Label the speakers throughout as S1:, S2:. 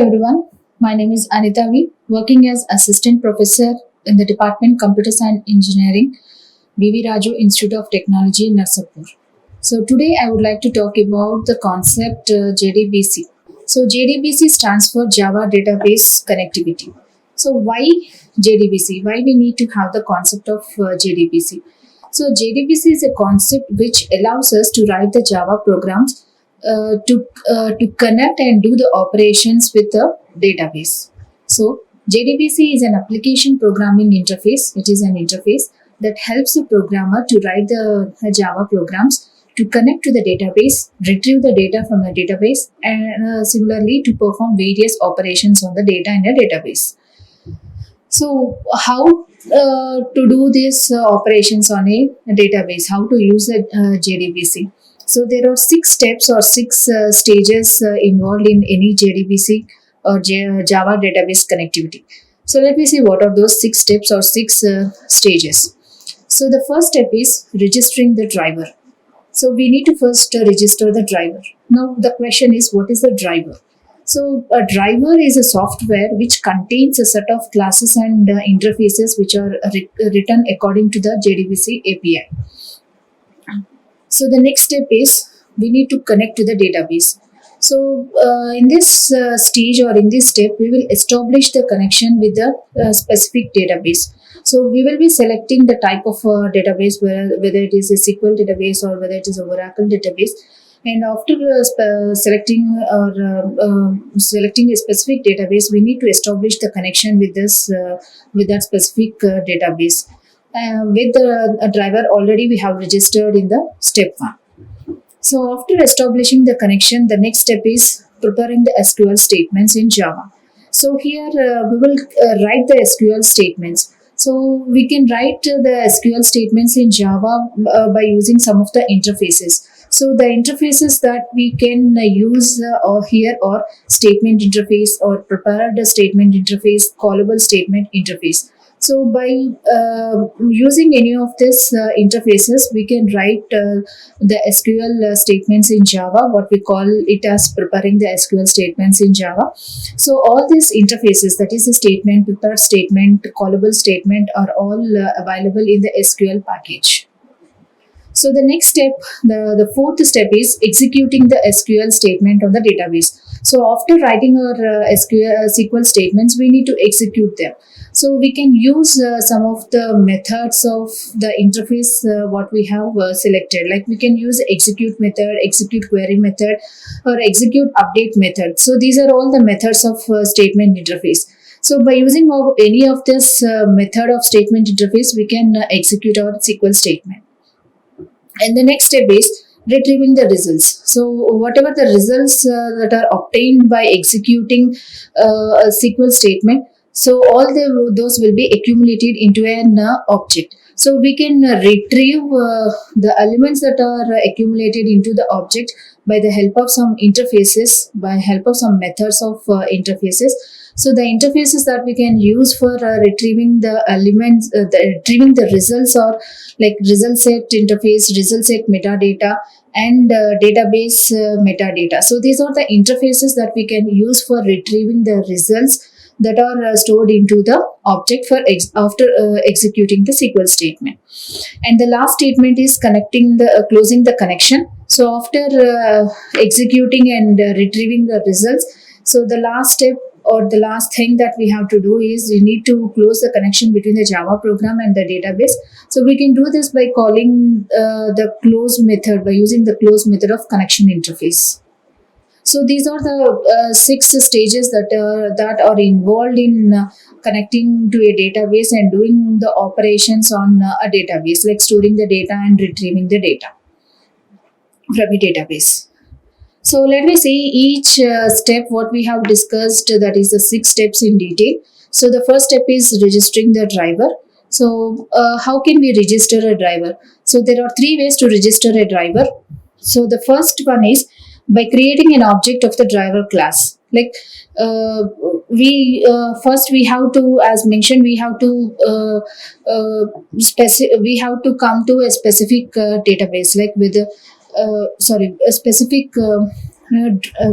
S1: everyone, my name is Anitha, working as Assistant Professor in the Department Computer Science Engineering, VV Raju Institute of Technology, Narsapur. So today I would like to talk about the concept JDBC. So JDBC stands for Java Database Connectivity. So why JDBC? Why we need to have the concept of JDBC? So JDBC is a concept which allows us to write the Java programs to connect and do the operations with the database. So JDBC is an application programming interface. It is an interface that helps the programmer to write the Java programs to connect to the database, retrieve the data from the database, and similarly to perform various operations on the data in the database. So, how to do these operations on a database? How to use a JDBC? So, there are 6 steps or 6 stages involved in any JDBC or Java database connectivity. So, let me see what are those 6 steps or 6 stages. So, the first step is registering the driver. So, we need to first register the driver. Now, the question is, what is the driver? So, a driver is a software which contains a set of classes and interfaces which are written according to the JDBC API. So, the next step is we need to connect to the database. So, in this stage or in this step, we will establish the connection with the specific database. So, we will be selecting the type of database, whether it is a SQL database or whether it is a Oracle database. And after selecting a specific database, we need to establish the connection with that specific database. With the driver already we have registered in the step 1. So after establishing the connection, the next step is preparing the SQL statements in Java. So here we will write the SQL statements. So we can write the SQL statements in Java by using some of the interfaces. So the interfaces that we can use here are statement interface or prepared statement interface, callable statement interface. So by using any of these interfaces, we can write the SQL statements in Java, what we call it as preparing the SQL statements in Java. So all these interfaces, that is a statement, prepared statement, callable statement, are all available in the SQL package. So the next step, the fourth step is executing the SQL statement on the database. So after writing our SQL statements, we need to execute them. So we can use some of the methods of the interface what we have selected. Like we can use execute method, execute query method, or execute update method. So these are all the methods of statement interface. So by using any of this method of statement interface, we can execute our SQL statement. And the next step is retrieving the results. So whatever the results that are obtained by executing a SQL statement, so all those will be accumulated into an object. So we can retrieve the elements that are accumulated into the object by the help of some interfaces, by help of some methods of interfaces. So the interfaces that we can use for retrieving the elements, retrieving the results are like result set interface, result set metadata, and database metadata. So these are the interfaces that we can use for retrieving the results that are stored into the object for after executing the SQL statement. And the last statement is connecting the closing the connection. So after executing and retrieving the results, so the last step or the last thing that we have to do is we need to close the connection between the Java program and the database. So we can do this by calling the close method, by using the close method of connection interface. So these are the 6 stages that are involved in connecting to a database and doing the operations on a database, like storing the data and retrieving the data from a database. So let me see each step what we have discussed, that is the 6 steps in detail. So the first step is registering the driver. So how can we register a driver? So there are 3 ways to register a driver. So the first one is by creating an object of the driver class. Like we have to, as mentioned, we have to we have to come to a specific database, like with a specific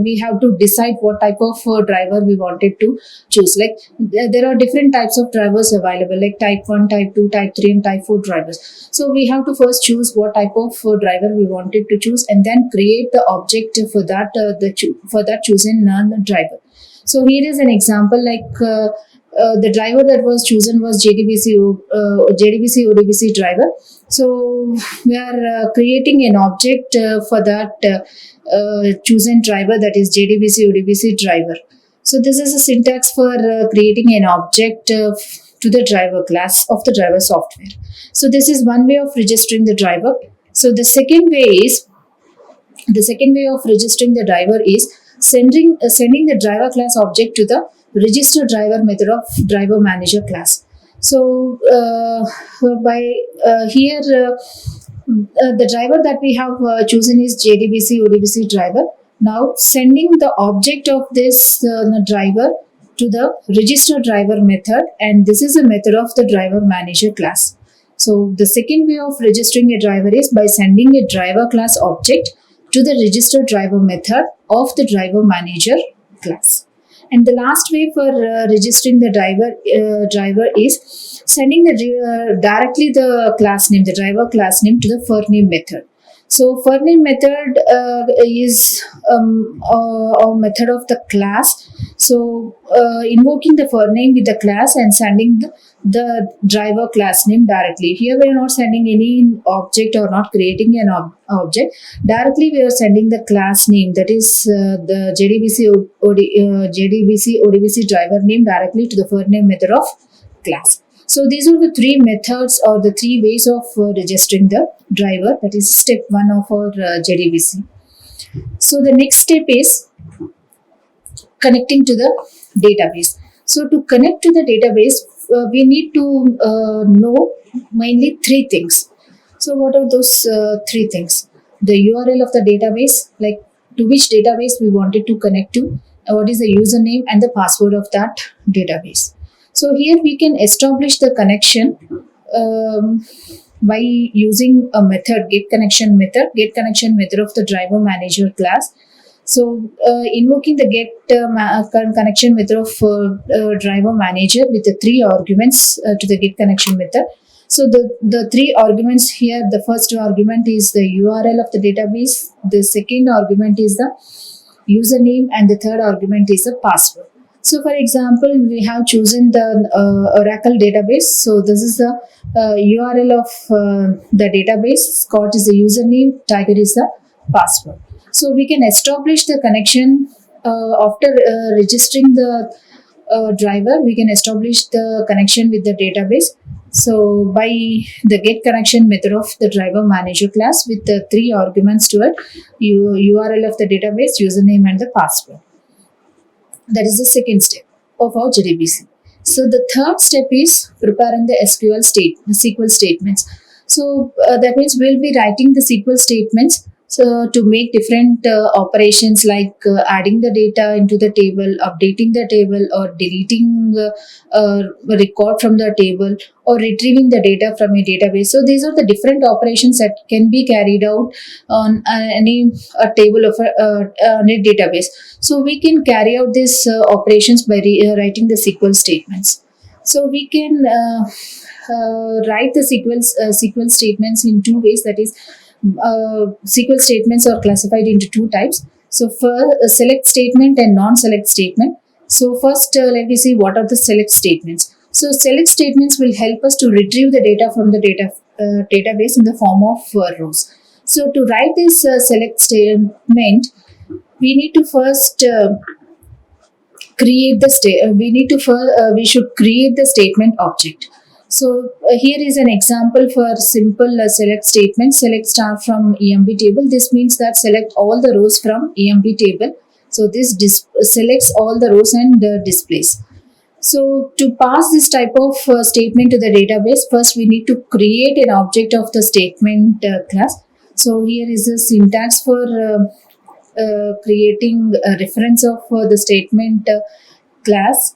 S1: we have to decide what type of driver we wanted to choose. Like there are different types of drivers available, like type 1, type 2, type 3 and type 4 drivers. So we have to first choose what type of driver we wanted to choose, and then create the object for that for that chosen driver. So here is an example, like the driver that was chosen was JDBC ODBC driver. So we are creating an object for that chosen driver, that is JDBC ODBC driver. So this is a syntax for creating an object to the driver class of the driver software. So this is one way of registering the driver. So the second way of registering the driver is sending the driver class object to the register driver method of driver manager class. So by here the driver that we have chosen is JDBC ODBC driver. Now sending the object of this driver to the register driver method, and this is a method of the driver manager class. So the second way of registering a driver is by sending a driver class object to the register driver method of the driver manager class. And the last way for registering the driver is sending directly the class name, the driver class name, to the for name method. So for name method is a method of the class. So invoking the for name with the class and sending the driver class name directly. Here we are not sending any object or not creating an object. Directly we are sending the class name, that is the JDBC ODBC driver name, directly to the for name method of class. So these are the three methods or the three ways of registering the driver. That is step 1 of our JDBC. So the next step is connecting to the database. So to connect to the database, we need to know mainly three things. So what are those three things? The URL of the database, like to which database we wanted to connect to, what is the username and the password of that database. So here we can establish the connection by using a method, get connection method of the driver manager class. So invoking the get connection method of driver manager with the three arguments to the get connection method. So the three arguments here, the first argument is the URL of the database, the second argument is the username, and the third argument is the password. So for example, we have chosen the Oracle database. So this is the URL of the database. Scott is the username, Tiger is the password. So we can establish the connection after registering the driver. We can establish the connection with the database. So by the get connection method of the driver manager class with the three arguments to it, URL of the database, username and the password. That is the second step of our JDBC. So the third step is preparing the SQL statements. So that means we'll be writing the SQL statements to make different operations, like adding the data into the table, updating the table, or deleting a record from the table, or retrieving the data from a database. So these are the different operations that can be carried out on any table of a database. So we can carry out these operations by writing the SQL statements. So we can write the SQL statements in two ways. That is, SQL statements are classified into two types. So for a select statement and non-select statement. So first let me see what are the select statements. So select statements will help us to retrieve the data from the database in the form of rows. So to write this select statement, we need to first create the we should create the statement object. So here is an example for simple select statement. Select star from EMB table. This means that select all the rows from EMB table. So this selects all the rows and displays. So to pass this type of statement to the database, first we need to create an object of the statement class. So here is the syntax for creating a reference of the statement class.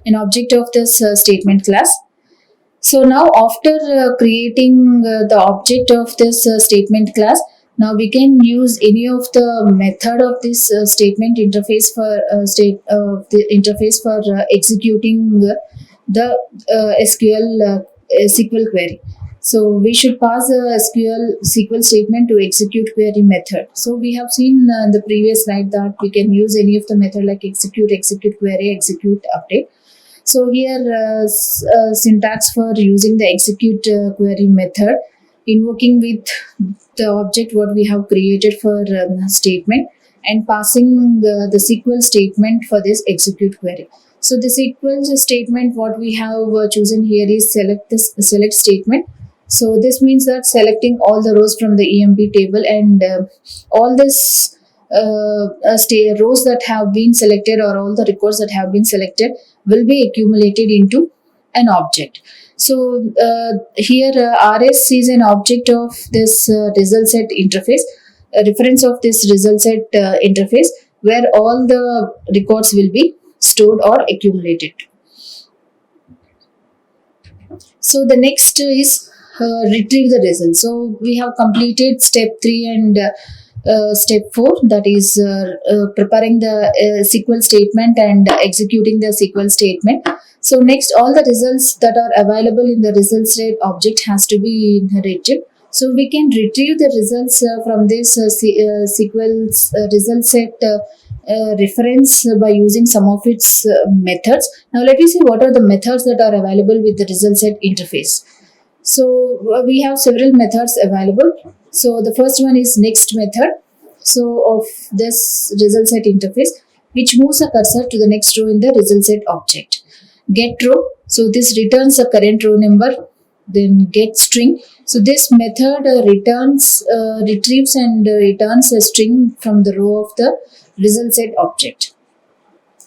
S1: An object of this statement class. So now after creating the object of this statement class, Now we can use any of the method of this statement interface for the interface for executing the SQL query. So we should pass a SQL statement to execute query method. So we have seen in the previous slide that we can use any of the method like execute query, execute update. So here syntax for using the execute query method, invoking with the object what we have created for statement, and passing the SQL statement for this execute query. So the SQL statement what we have chosen here is select statement. So this means that selecting all the rows from the EMP table, and all this rows that have been selected, or all the records that have been selected, will be accumulated into an object. So here RS is an object of this result set interface, a reference of this result set interface, where all the records will be stored or accumulated. So the next is retrieve the result. So we have completed step 3 and step 4, that is preparing the SQL statement and executing the SQL statement. So next, all the results that are available in the result set object has to be retrieved. So we can retrieve the results from this SQL result set reference by using some of its methods. Now let me see what are the methods that are available with the result set interface. So we have several methods available. So the first one is next method. So of this result set interface, which moves a cursor to the next row in the result set object. Get row. So this returns a current row number. Then get string. So this method retrieves and returns a string from the row of the result set object.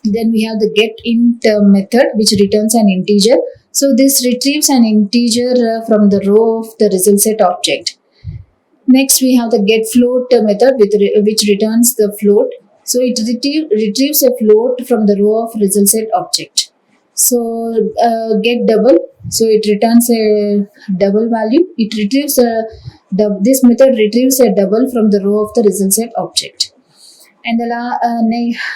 S1: Then we have the get int method, which returns an integer. So this retrieves an integer from the row of the result set object. Next, we have the get float method, which returns the float. So it retrieves a float from the row of result set object. So get double. So it returns a double value. It retrieves this method retrieves a double from the row of the result set object. And the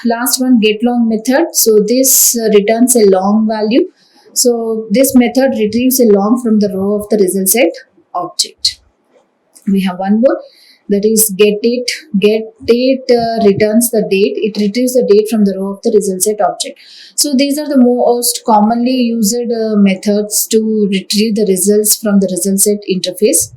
S1: last one, get long method. So this returns a long value. So this method retrieves a long from the row of the result set object. We have one more, that is get date. Get date returns the date. It retrieves the date from the row of the result set object. So these are the most commonly used methods to retrieve the results from the result set interface.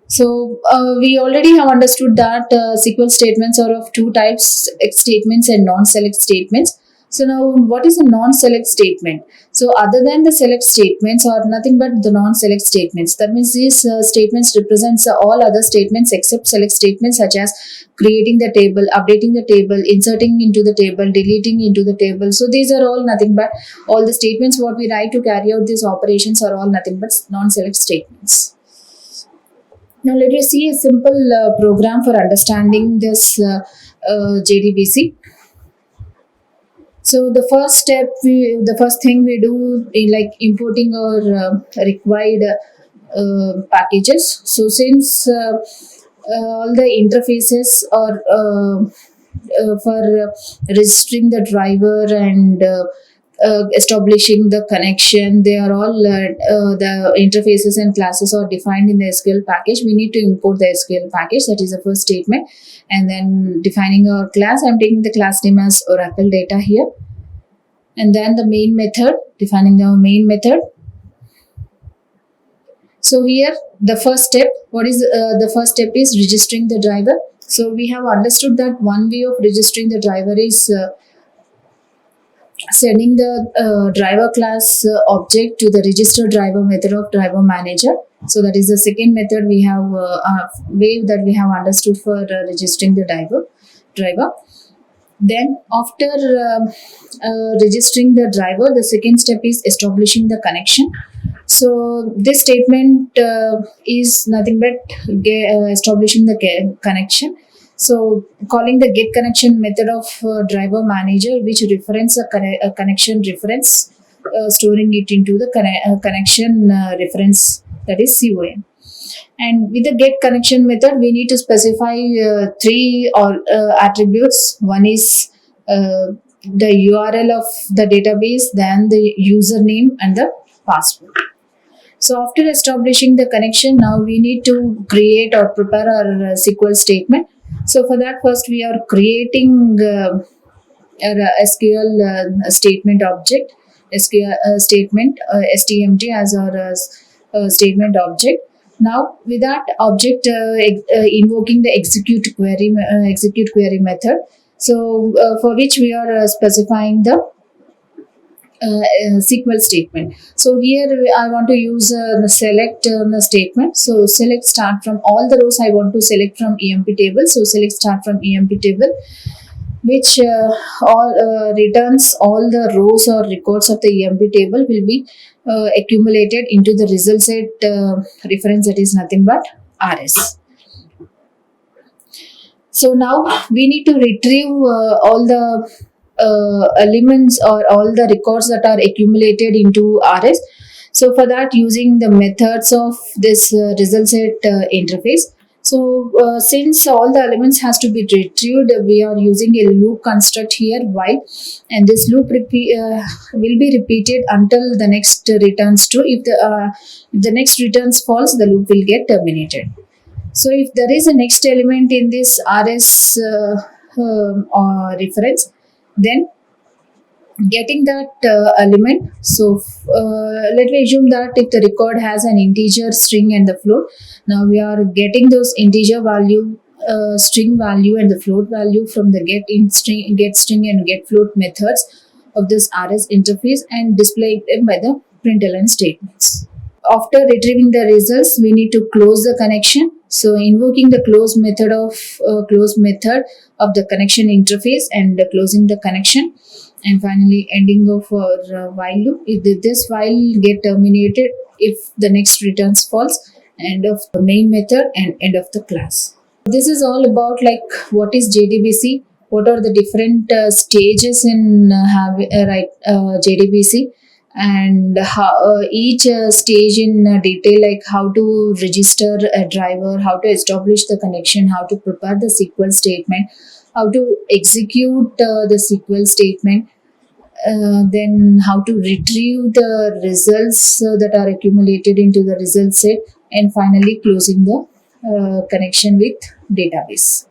S1: So we already have understood that SQL statements are of two types, select statements and non-select statements. So now, what is a non-select statement? So other than the select statements are nothing but the non-select statements. That means these statements represents all other statements except select statements, such as creating the table, updating the table, inserting into the table, deleting into the table. So these are all nothing but all the statements what we write to carry out these operations are all nothing but non-select statements. Now let us see a simple program for understanding this JDBC. So the first thing we do is like importing our required packages. So since all the interfaces are for registering the driver and establishing the connection, they are all the interfaces and classes are defined in the SQL package. We need to import the SQL package. That is the first statement. And then defining our class, I'm taking the class name as Oracle data here. And then the main method, defining the main method. So here the first step, the first step is registering the driver. So we have understood that one way of registering the driver is sending the driver class object to the register driver method of driver manager. So that is the second method we have way that we have understood for registering the driver. Then after registering the driver, the second step is establishing the connection. So this statement is nothing but establishing the connection. So calling the get connection method of driver manager, which reference a connection reference, storing it into the connection reference, that is CON. And with the get connection method, we need to specify three or attributes. One is the URL of the database, then the username and the password. So after establishing the connection, now we need to create or prepare our SQL statement. So for that, first we are creating a SQL statement object, SQL statement STMT as our statement object. Now with that object, invoking the execute query method. So for which we are specifying the SQL statement. So here I want to use the select statement. So select start from all the rows I want to select from EMP table. So select start from EMP table, which all returns all the rows or records of the EMP table will be accumulated into the result set reference, that is nothing but RS. So now we need to retrieve all the elements or all the records that are accumulated into RS. So for that, using the methods of this result set interface. So since all the elements has to be retrieved, we are using a loop construct here while, and this loop will be repeated until the next returns true. If the next returns false, the loop will get terminated. So if there is a next element in this RS reference, then getting that element. So let me assume that if the record has an integer, string and the float, now we are getting those integer value, string value and the float value from the get string and get float methods of this RS interface and displaying them by the println statements. After retrieving the results, we need to close the connection. So invoking the close method of the connection interface and closing the connection, and finally ending of our while loop. If this while get terminated, if the next returns false, end of the main method and end of the class. This is all about like what is JDBC, what are the different stages in JDBC, and how each stage in detail, like how to register a driver, how to establish the connection, how to prepare the SQL statement, how to execute the SQL statement, then how to retrieve the results that are accumulated into the result set, and finally closing the connection with database.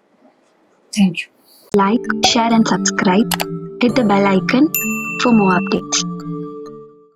S1: Thank you.
S2: Like, share and subscribe. Hit the bell icon for more updates.